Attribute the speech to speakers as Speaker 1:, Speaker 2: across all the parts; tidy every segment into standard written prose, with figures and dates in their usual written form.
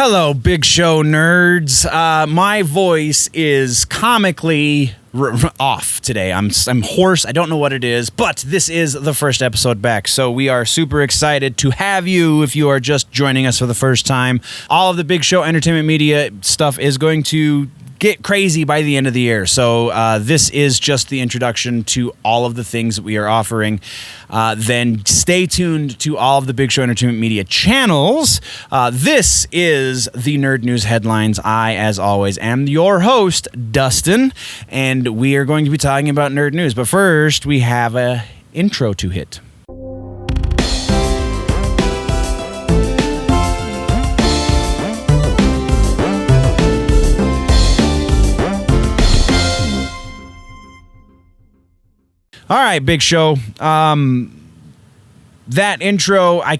Speaker 1: Hello, Big Show nerds. My voice is comically off today. I'm hoarse. I don't know what it is, but this is the first episode back, so we are super excited to have you if you are just joining us for the first time. All of the Big Show Entertainment Media stuff is going to get crazy by the end of the year. So this is just the introduction to all of the things that we are offering. Then stay tuned to all of the Big Show Entertainment Media channels. This is the Nerd News Headlines. I, as always, am your host, Dustin, and we are going to be talking about nerd news. But first, we have an intro to hit. All right, Big Show. That intro, I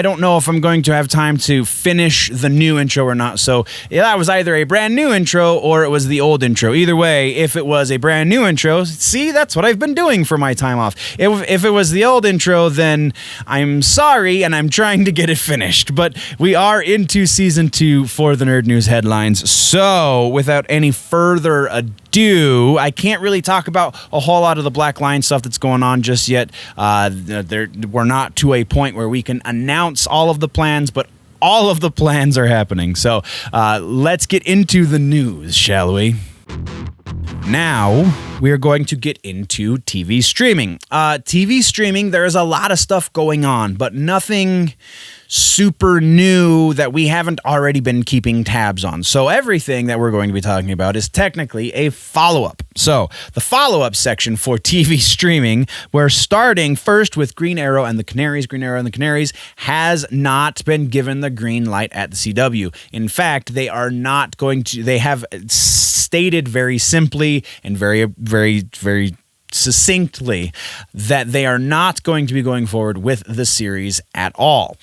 Speaker 1: don't know if I'm going to have time to finish the new intro or not. So that was either a brand new intro or it was the old intro. Either way, if it was a brand new intro, see, that's what I've been doing for my time off. If it was the old intro, then I'm sorry and I'm trying to get it finished. But we are into season 2 for the Nerd News Headlines. So without any further ado, I can't really talk about a whole lot of the Black Lion stuff that's going on just yet. We're not to a point where we can announce all of the plans, but all of the plans are happening. So let's get into the news, shall we? Now, we're going to get into TV streaming. TV streaming, there is a lot of stuff going on, but nothing super new that we haven't already been keeping tabs on. So everything that we're going to be talking about is technically a follow-up. So the follow-up section for TV streaming, we're starting first with Green Arrow and the Canaries. Green Arrow and the Canaries has not been given the green light at the CW. In fact, they are not going to, they have stated very simply and very succinctly that they are not going to be going forward with the series at all.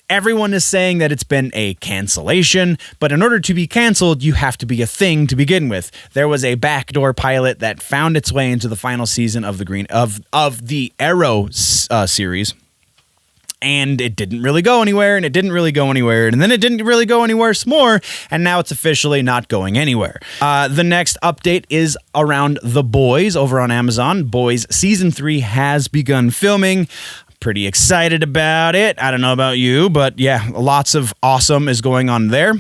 Speaker 1: Everyone is saying that it's been a cancellation, but in order to be canceled, you have to be a thing to begin with. There was a backdoor pilot that found its way into the final season of the Arrow series. And it didn't really go anywhere, and it didn't really go anywhere, and then it didn't really go anywhere some more, and now it's officially not going anywhere. The next update is around The Boys over on Amazon. Boys Season 3 has begun filming. Pretty excited about it. I don't know about you, but yeah, lots of awesome is going on there.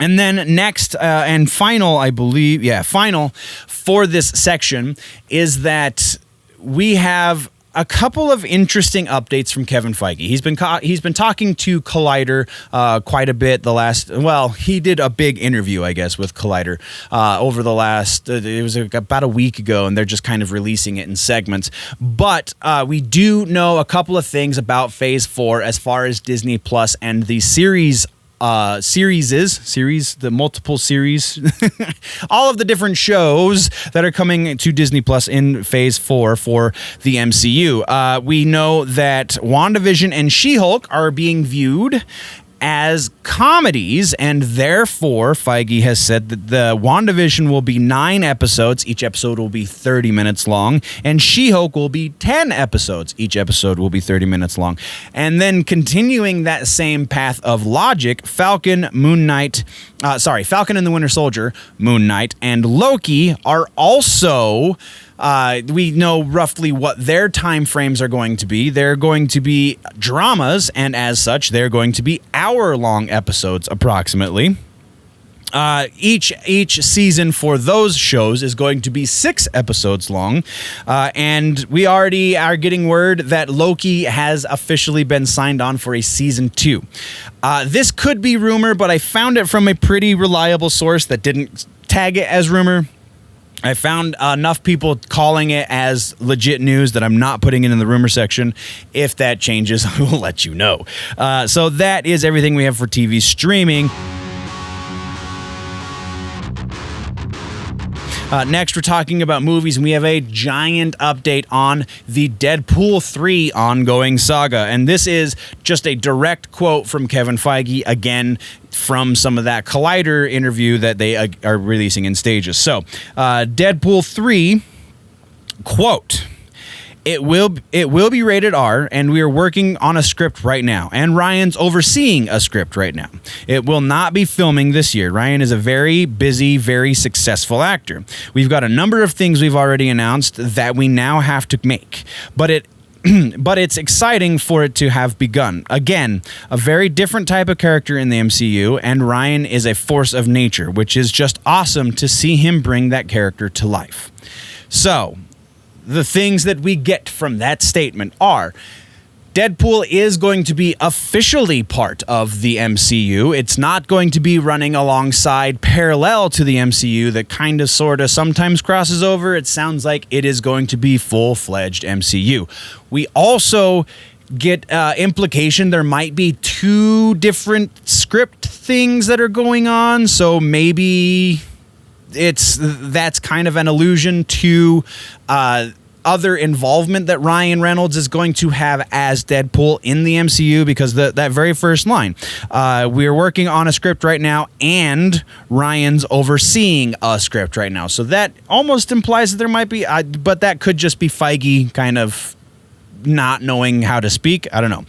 Speaker 1: And then next and final, I believe, final for this section is that we have a couple of interesting updates from Kevin Feige. He's been talking to Collider quite a bit he did a big interview, I guess, with Collider over the last, it was about a week ago, and they're just kind of releasing it in segments. But we do know a couple of things about Phase 4 as far as Disney Plus and the the multiple series, all of the different shows that are coming to Disney Plus in Phase 4 for the MCU. We know that WandaVision and She-Hulk are being viewed as comedies, and therefore Feige has said that the WandaVision will be 9 episodes. Each episode will be 30 minutes long, and She-Hulk will be 10 episodes. Each episode will be 30 minutes long. And then continuing that same path of logic, Falcon and the Winter Soldier, Moon Knight, and Loki are also we know roughly what their time frames are going to be. They're going to be dramas, and as such, they're going to be hour-long episodes approximately. Each season for those shows is going to be 6 episodes long, and we already are getting word that Loki has officially been signed on for a season 2. This could be rumor, but I found it from a pretty reliable source that didn't tag it as rumor. I found enough people calling it as legit news that I'm not putting it in the rumor section. If that changes, I will let you know. So that is everything we have for TV streaming. Next, we're talking about movies, and we have a giant update on the Deadpool 3 ongoing saga. And this is just a direct quote from Kevin Feige, again, from some of that Collider interview that they are releasing in stages. So, Deadpool 3, quote, It will be rated R, and we are working on a script right now. And Ryan's overseeing a script right now. It will not be filming this year. Ryan is a very busy, very successful actor. We've got a number of things we've already announced that we now have to make, but it's exciting for it to have begun. Again, a very different type of character in the MCU, and Ryan is a force of nature, which is just awesome to see him bring that character to life. So, the things that we get from that statement are: Deadpool is going to be officially part of the MCU. It's not going to be running alongside, parallel to the MCU that kind of, sort of, sometimes crosses over. It sounds like it is going to be full-fledged MCU. We also get implication there might be two different script things that are going on, so maybe that's kind of an allusion to other involvement that Ryan Reynolds is going to have as Deadpool in the MCU, because that very first line, we're working on a script right now, and Ryan's overseeing a script right now. So that almost implies that there might be, but that could just be Feige kind of not knowing how to speak. I don't know.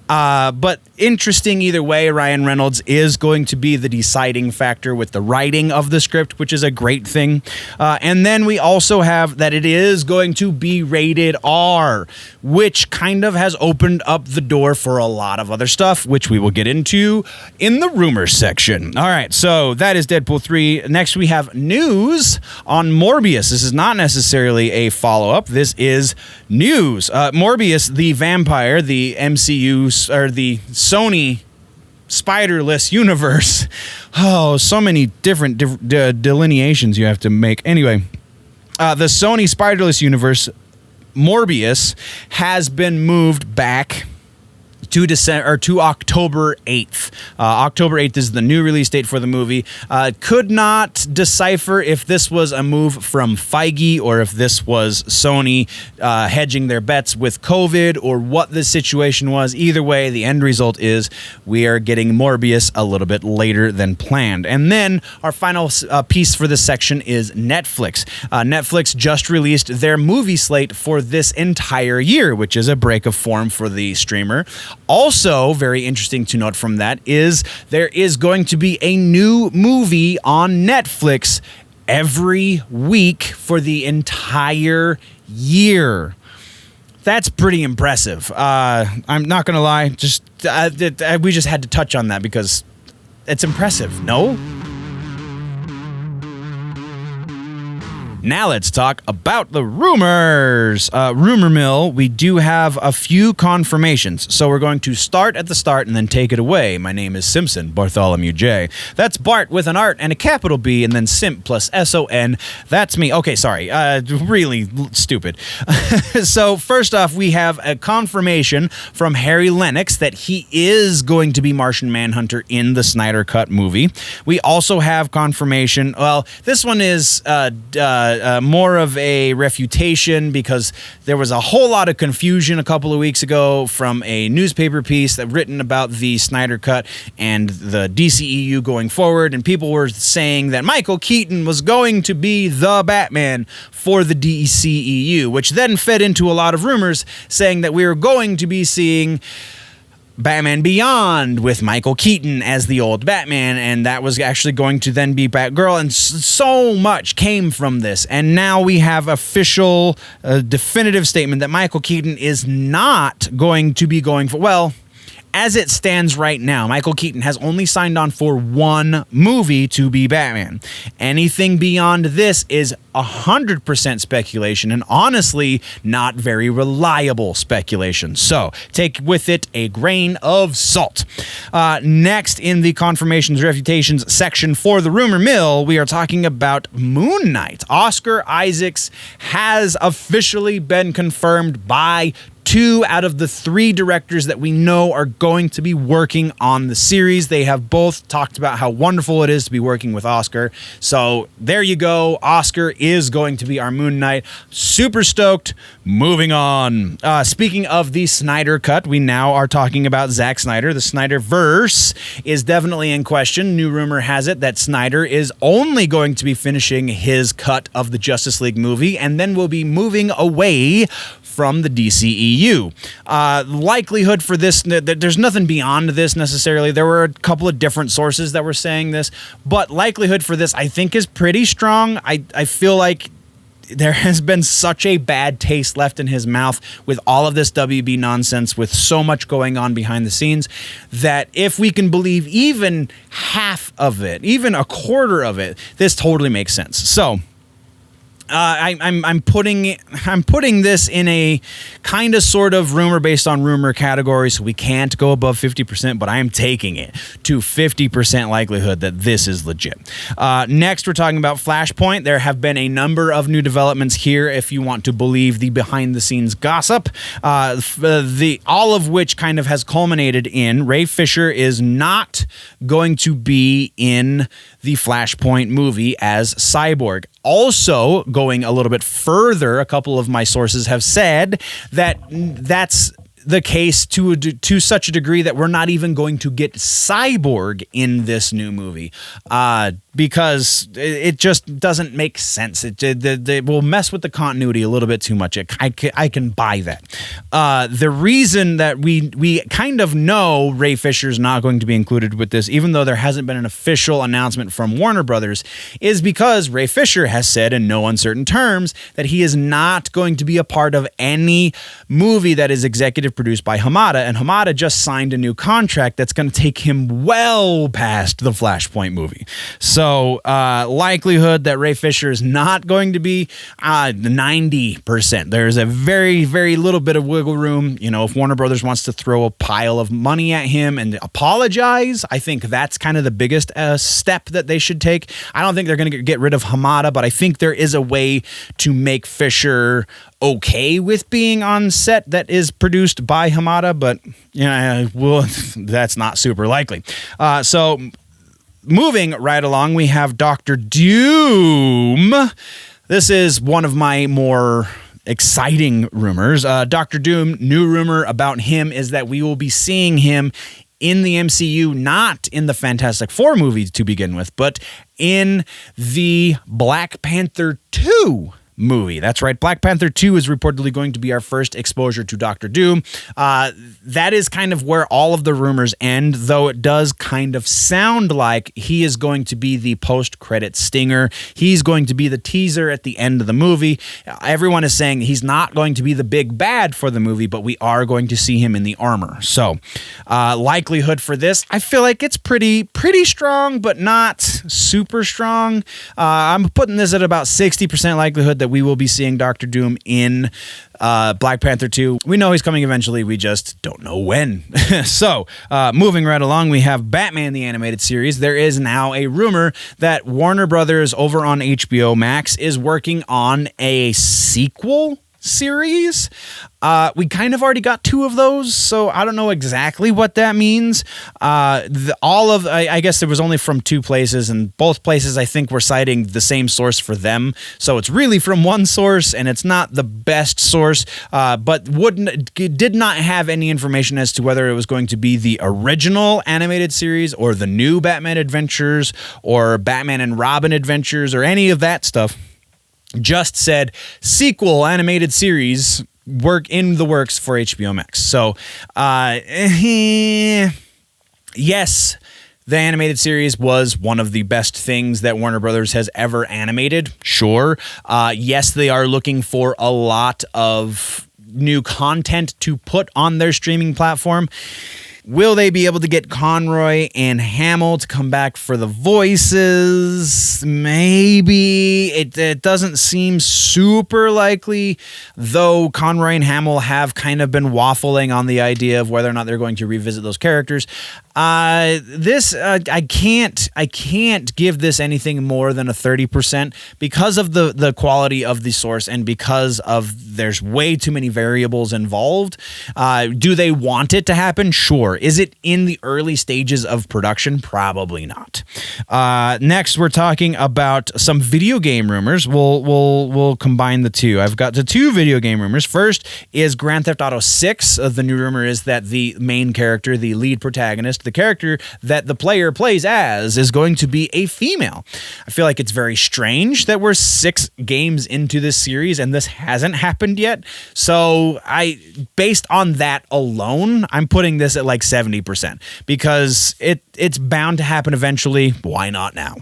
Speaker 1: But interesting either way. Ryan Reynolds is going to be the deciding factor with the writing of the script, which is a great thing. And then we also have that it is going to be rated R, which kind of has opened up the door for a lot of other stuff, which we will get into in the rumors section. All right, so that is Deadpool 3. Next, we have news on Morbius. This is not necessarily a follow-up. This is news. Morbius, the vampire, the MCU, or the Sony spiderless universe. Oh, so many different delineations you have to make. Anyway, the Sony spiderless universe, Morbius, has been moved back to October 8th. October 8th is the new release date for the movie. Could not decipher if this was a move from Feige or if this was Sony hedging their bets with COVID or what the situation was. Either way, the end result is we are getting Morbius a little bit later than planned. And then our final piece for this section is Netflix. Netflix just released their movie slate for this entire year, which is a break of form for the streamer. Also, very interesting to note from that is there is going to be a new movie on Netflix every week for the entire year. That's pretty impressive. I'm not going to lie. We just had to touch on that because it's impressive, no? Now let's talk about the rumors. Rumor mill, we do have a few confirmations. So we're going to start at the start and then take it away. My name is Simpson Bartholomew J. That's Bart with an art and a capital B and then Simp plus S-O-N. That's me. Okay, sorry. Really stupid. So first off, we have a confirmation from Harry Lennox that he is going to be Martian Manhunter in the Snyder Cut movie. We also have confirmation. Well, this one is more of a refutation because there was a whole lot of confusion a couple of weeks ago from a newspaper piece that written about the Snyder Cut and the DCEU going forward, and people were saying that Michael Keaton was going to be the Batman for the DCEU, which then fed into a lot of rumors saying that we were going to be seeing Batman Beyond with Michael Keaton as the old Batman, and that was actually going to then be Batgirl, and so much came from this. And now we have official, definitive statement that Michael Keaton is not going to be going for, well, as it stands right now, Michael Keaton has only signed on for one movie to be Batman. Anything beyond this is 100% speculation, and honestly, not very reliable speculation. So, take with it a grain of salt. Next, in the confirmations, refutations section for the rumor mill, we are talking about Moon Knight. Oscar Isaacs has officially been confirmed by 2 out of the 3 directors that we know are going to be working on the series. They have both talked about how wonderful it is to be working with Oscar. So there you go. Oscar is going to be our Moon Knight. Super stoked. Moving on. Speaking of the Snyder Cut, we now are talking about Zack Snyder. The Snyderverse is definitely in question. New rumor has it that Snyder is only going to be finishing his cut of the Justice League movie and then will be moving away from the DCEU. Likelihood for this, there's nothing beyond this necessarily. There were a couple of different sources that were saying this, but likelihood for this, I think, is pretty strong. I feel like there has been such a bad taste left in his mouth with all of this WB nonsense, with so much going on behind the scenes, that if we can believe even half of it, even a quarter of it, this totally makes sense. So I'm putting this in a kind of sort of rumor based on rumor category, so we can't go above 50%, but I am taking it to 50% likelihood that this is legit. Next, we're talking about Flashpoint. There have been a number of new developments here, if you want to believe the behind-the-scenes gossip, all of which kind of has culminated in Ray Fisher is not going to be in the Flashpoint movie as Cyborg. Also, going a little bit further, a couple of my sources have said that that's the case to such a degree that we're not even going to get Cyborg in this new movie, because it just doesn't make sense. It will mess with the continuity a little bit too much. I can buy that. The reason that we kind of know Ray Fisher's not going to be included with this, even though there hasn't been an official announcement from Warner Brothers, is because Ray Fisher has said in no uncertain terms that he is not going to be a part of any movie that is executive produced by Hamada, and Hamada just signed a new contract that's going to take him well past the Flashpoint movie. So likelihood that Ray Fisher is not going to be 90%. There's a very, very little bit of wiggle room. You know, if Warner Brothers wants to throw a pile of money at him and apologize, I think that's kind of the biggest step that they should take. I don't think they're going to get rid of Hamada, but I think there is a way to make Fisher okay with being on set that is produced by Hamada, but that's not super likely. So moving right along, we have Dr. Doom. This is one of my more exciting rumors. Dr. Doom, new rumor about him is that we will be seeing him in the MCU, not in the Fantastic Four movie to begin with, but in the Black Panther 2 movie. That's right. Black Panther 2 is reportedly going to be our first exposure to Dr. Doom. That is kind of where all of the rumors end, though it does kind of sound like he is going to be the post-credit stinger. He's going to be the teaser at the end of the movie. Everyone is saying he's not going to be the big bad for the movie, but we are going to see him in the armor. So likelihood for this, I feel like it's pretty strong, but not super strong. I'm putting this at about 60% likelihood that we will be seeing Dr. Doom in Black Panther 2. We know he's coming eventually. We just don't know when. So, moving right along, we have Batman the Animated Series. There is now a rumor that Warner Brothers over on HBO Max is working on a sequel series. We kind of already got 2 of those, so I don't know exactly what that means. I guess there was only from 2 places, and both places I think were citing the same source for them. So it's really from one source, and it's not the best source, but did not have any information as to whether it was going to be the original animated series or the new Batman Adventures or Batman and Robin Adventures or any of that stuff. Just said sequel animated series work in the works for HBO Max. So, yes, the animated series was one of the best things that Warner Brothers has ever animated. Sure. Yes, they are looking for a lot of new content to put on their streaming platform. Will they be able to get Conroy and Hamill to come back for the voices? Maybe. It doesn't seem super likely, though Conroy and Hamill have kind of been waffling on the idea of whether or not they're going to revisit those characters. I can't give this anything more than a 30% because of the quality of the source and because of there's way too many variables involved. Do they want it to happen? Sure. Is it in the early stages of production? Probably not. Next, we're talking about some video game rumors. We'll combine the two. I've got the two video game rumors. First is Grand Theft Auto 6. The new rumor is that the main character, the lead protagonist, the character that the player plays as, is going to be a female. I feel like it's very strange that we're 6 games into this series and this hasn't happened yet. So based on that alone, I'm putting this at like 70% because it's bound to happen eventually. Why not now?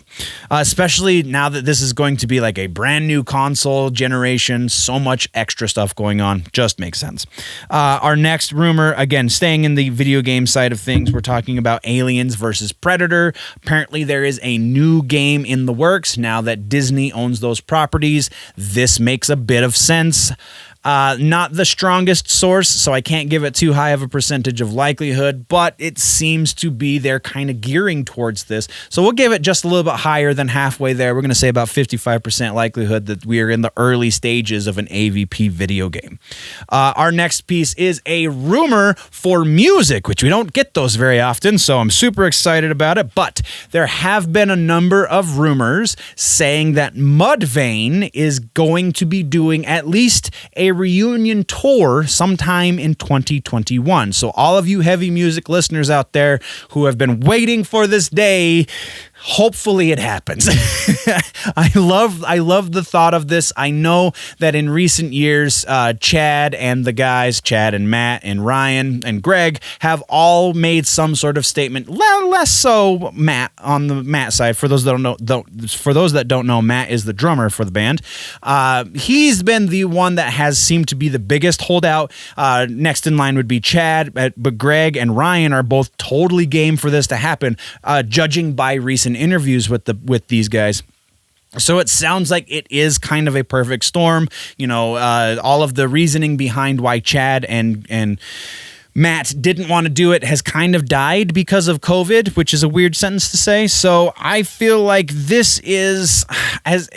Speaker 1: Especially now that this is going to be like a brand new console generation, so much extra stuff going on, just makes sense. Our next rumor, again, staying in the video game side of things, we're talking about Aliens versus Predator. Apparently there is a new game in the works now that Disney owns those properties. This makes a bit of sense. Not the strongest source, so I can't give it too high of a percentage of likelihood, but it seems to be they're kind of gearing towards this. So we'll give it just a little bit higher than halfway there. We're going to say about 55% likelihood that we are in the early stages of an AVP video game. Our next piece is a rumor for music, which we don't get those very often, so I'm super excited about it. But there have been a number of rumors saying that Mudvayne is going to be doing at least a reunion tour sometime in 2021. So all of you heavy music listeners out there who have been waiting for this day, hopefully it happens. I love the thought of this. I know that in recent years, Chad and the guys, Chad and Matt and Ryan and Greg, have all made some sort of statement. Less so Matt on the Matt side. For those that don't know, Matt is the drummer for the band. He's been the one that has seemed to be the biggest holdout. Next in line would be Chad, but Greg and Ryan are both totally game for this to happen, judging by recent interviews with these guys. So it sounds like it is kind of a perfect storm. You know, all of the reasoning behind why Chad and Matt didn't want to do it has kind of died because of COVID, which is a weird sentence to say. So I feel like this is, as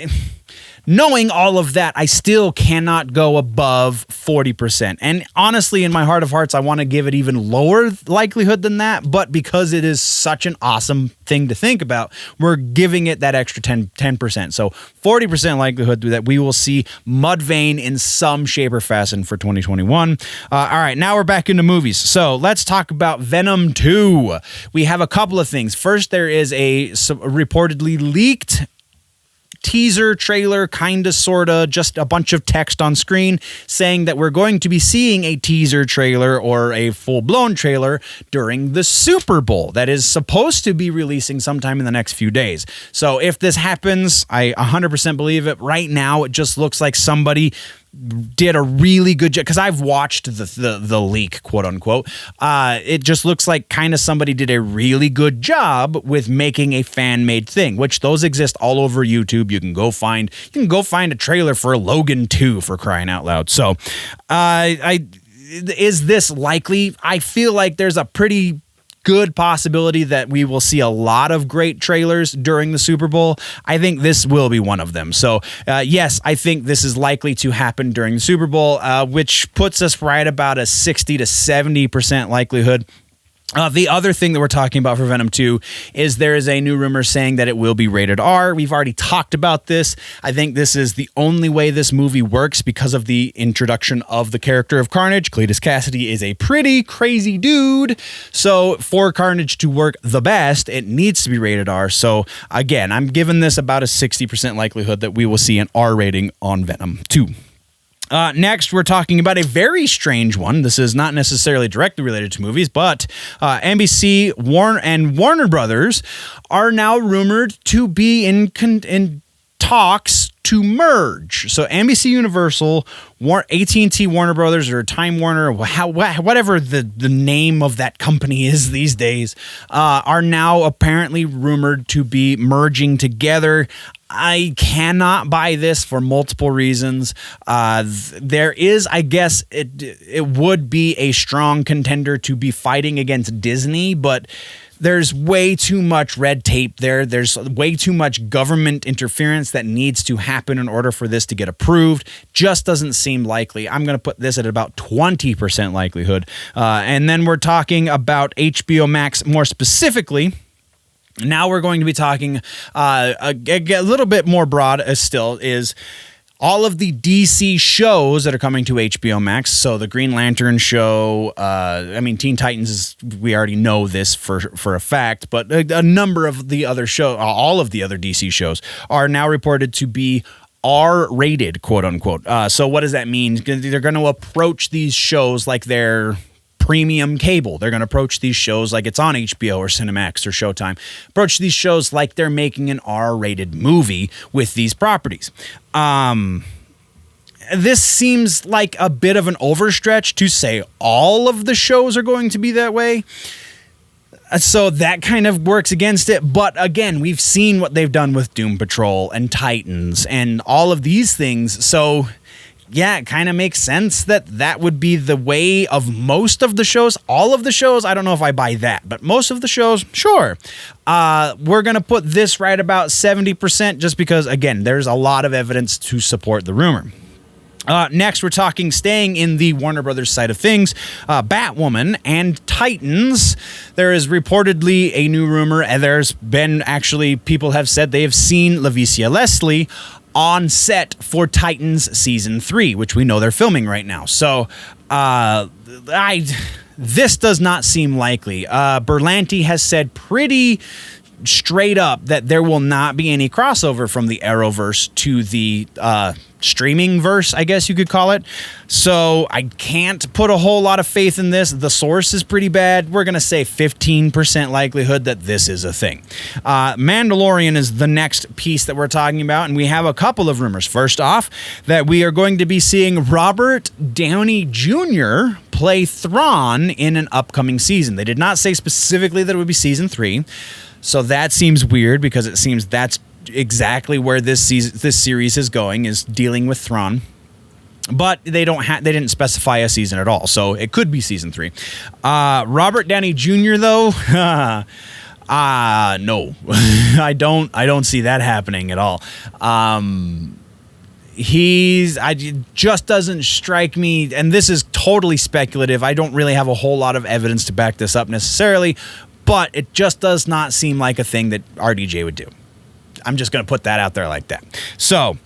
Speaker 1: knowing all of that, I still cannot go above 40%. And honestly, in my heart of hearts, I want to give it even lower likelihood than that. But because it is such an awesome thing to think about, we're giving it that extra 10%. So 40% likelihood that we will see Mudvayne in some shape or fashion for 2021. All right, now we're back into movies. So let's talk about Venom 2. We have a couple of things. First, there is a reportedly leaked teaser trailer, kinda, sorta, just a bunch of text on screen saying that we're going to be seeing a teaser trailer or a full-blown trailer during the Super Bowl that is supposed to be releasing sometime in the next few days. So if this happens, I 100% believe it. Right now, it just looks like somebody did a really good job, because I've watched the leak, quote unquote. It just looks like kind of somebody did a really good job with making a fan-made thing, which those exist all over YouTube. You can go find a trailer for Logan 2, for crying out loud. So is this likely? I feel like there's a pretty good possibility that we will see a lot of great trailers during the Super Bowl. I think this will be one of them. So yes, I think this is likely to happen during the Super Bowl, which puts us right about a 60 to 70% likelihood. The other thing that we're talking about for Venom 2 is there is a new rumor saying that it will be rated R. We've already talked about this. I think this is the only way this movie works because of the introduction of the character of Carnage. Cletus Cassidy is a pretty crazy dude. So for Carnage to work the best, it needs to be rated R. So again, I'm giving this about a 60% likelihood that we will see an R rating on Venom 2. Next, we're talking about a very strange one. This is not necessarily directly related to movies, but NBC and Warner Brothers are now rumored to be in talks to merge. So NBC Universal, AT&T Warner Brothers, or Time Warner, whatever the name of that company is these days, are now apparently rumored to be merging together. I cannot buy this for multiple reasons. There is, I guess, it would be a strong contender to be fighting against Disney, but There's way too much red tape there. There's way too much government interference that needs to happen in order for this to get approved. Just doesn't seem likely. I'm going to put this at about 20% likelihood. And then we're talking about HBO Max more specifically. Now we're going to be talking a little bit more broad still is all of the DC shows that are coming to HBO Max. So the Green Lantern show, Teen Titans is, we already know this for a fact, but a number of the other shows, all of the other DC shows are now reported to be R-rated, quote unquote. So what does that mean? They're going to approach these shows like they're premium cable. They're going to approach these shows like it's on HBO or Cinemax or Showtime. Approach these shows like they're making an R-rated movie with these properties. This seems like a bit of an overstretch to say all of the shows are going to be that way. So that kind of works against it. But again, we've seen what they've done with Doom Patrol and Titans and all of these things. So yeah, it kind of makes sense that would be the way of most of the shows. All of the shows, I don't know if I buy that, but most of the shows, sure. We're going to put this right about 70% just because, again, there's a lot of evidence to support the rumor. Next, we're staying in the Warner Brothers side of things, Batwoman and Titans. There is reportedly a new rumor, and there's been actually people have said they have seen Lavicia Leslie on set for Titans season 3, which we know they're filming right now. So, this does not seem likely. Berlanti has said pretty straight up that there will not be any crossover from the Arrowverse to the streaming verse, I guess you could call it. So I can't put a whole lot of faith in this. The source is pretty bad. We're going to say 15% likelihood that this is a thing. Mandalorian is the next piece that we're talking about, and we have a couple of rumors. First off, that we are going to be seeing Robert Downey Jr. play Thrawn in an upcoming season. They did not say specifically that it would be season 3. So that seems weird because it seems that's exactly where this series is going, is dealing with Thrawn. But they didn't specify a season at all, so it could be season 3. Robert Downey Jr. though, no, I don't see that happening at all. It just doesn't strike me, and this is totally speculative. I don't really have a whole lot of evidence to back this up necessarily, but it just does not seem like a thing that RDJ would do. I'm just going to put that out there like that. So,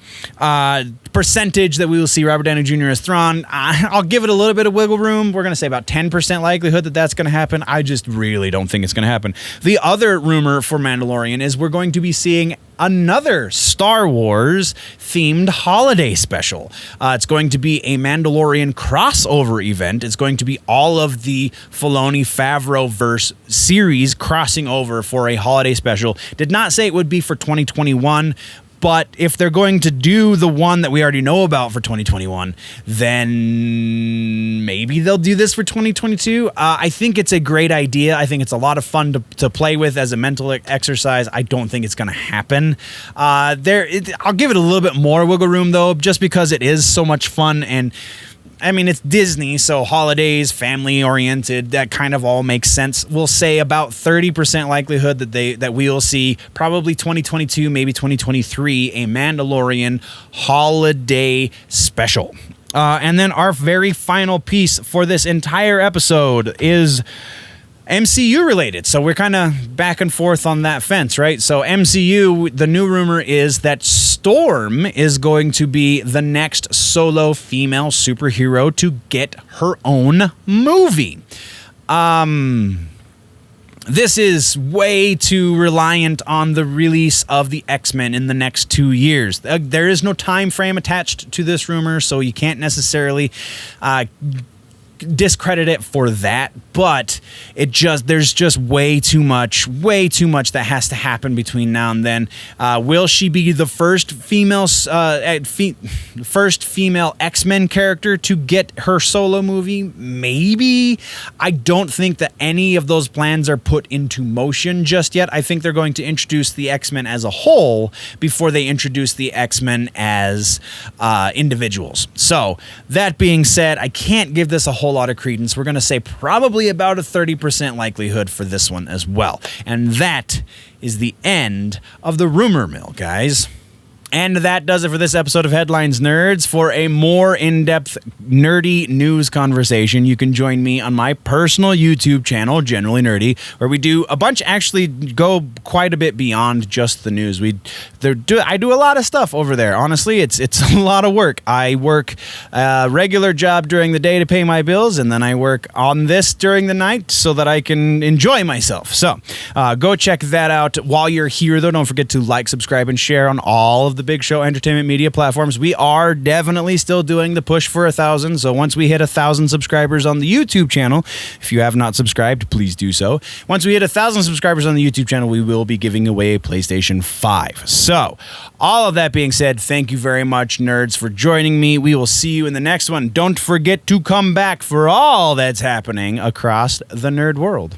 Speaker 1: percentage that we will see Robert Downey Jr. as Thrawn, I'll give it a little bit of wiggle room. We're going to say about 10% likelihood that that's going to happen. I just really don't think it's going to happen. The other rumor for Mandalorian is we're going to be seeing another Star Wars themed holiday special. It's going to be a Mandalorian crossover event. It's going to be all of the Filoni Favreau verse series crossing over for a holiday special. Did not say it would be for 2021, but if they're going to do the one that we already know about for 2021, then maybe they'll do this for 2022. I think it's a great idea. I think it's a lot of fun to play with as a mental exercise. I don't think it's going to happen. I'll give it a little bit more wiggle room, though, just because it is so much fun. And I mean, it's Disney, so holidays, family-oriented, that kind of all makes sense. We'll say about 30% likelihood that we will see probably 2022, maybe 2023, a Mandalorian holiday special. And then our very final piece for this entire episode is MCU related. So we're kind of back and forth on that fence, right? So MCU, the new rumor is that Storm is going to be the next solo female superhero to get her own movie. This is way too reliant on the release of the X-Men in the next 2 years. There is no time frame attached to this rumor, so you can't necessarily discredit it for that, but there's just way too much that has to happen between now and then. Will she be the first female X-Men character to get her solo movie? Maybe. I don't think that any of those plans are put into motion just yet. I think they're going to introduce the X-Men as a whole before they introduce the X-Men as individuals. So that being said, I can't give this a whole lot of credence. We're going to say probably probably about a 30% likelihood for this one as well. And that is the end of the rumor mill, guys. And that does it for this episode of Headlines Nerds. For a more in-depth, nerdy news conversation, you can join me on my personal YouTube channel, Generally Nerdy, where we do a bunch, actually go quite a bit beyond just the news. I do a lot of stuff over there. Honestly, it's a lot of work. I work a regular job during the day to pay my bills, and then I work on this during the night so that I can enjoy myself. So go check that out. While you're here, though, don't forget to like, subscribe, and share on all of the Big Show Entertainment media platforms. We are definitely still doing the push for 1,000. So once we hit 1,000 subscribers on the YouTube channel, if you have not subscribed, please do so. Once we hit 1,000 subscribers on the YouTube channel, we will be giving away a PlayStation 5. So all of that being said, thank you very much, nerds, for joining me. We will see you in the next one. Don't forget to come back for all that's happening across the nerd world.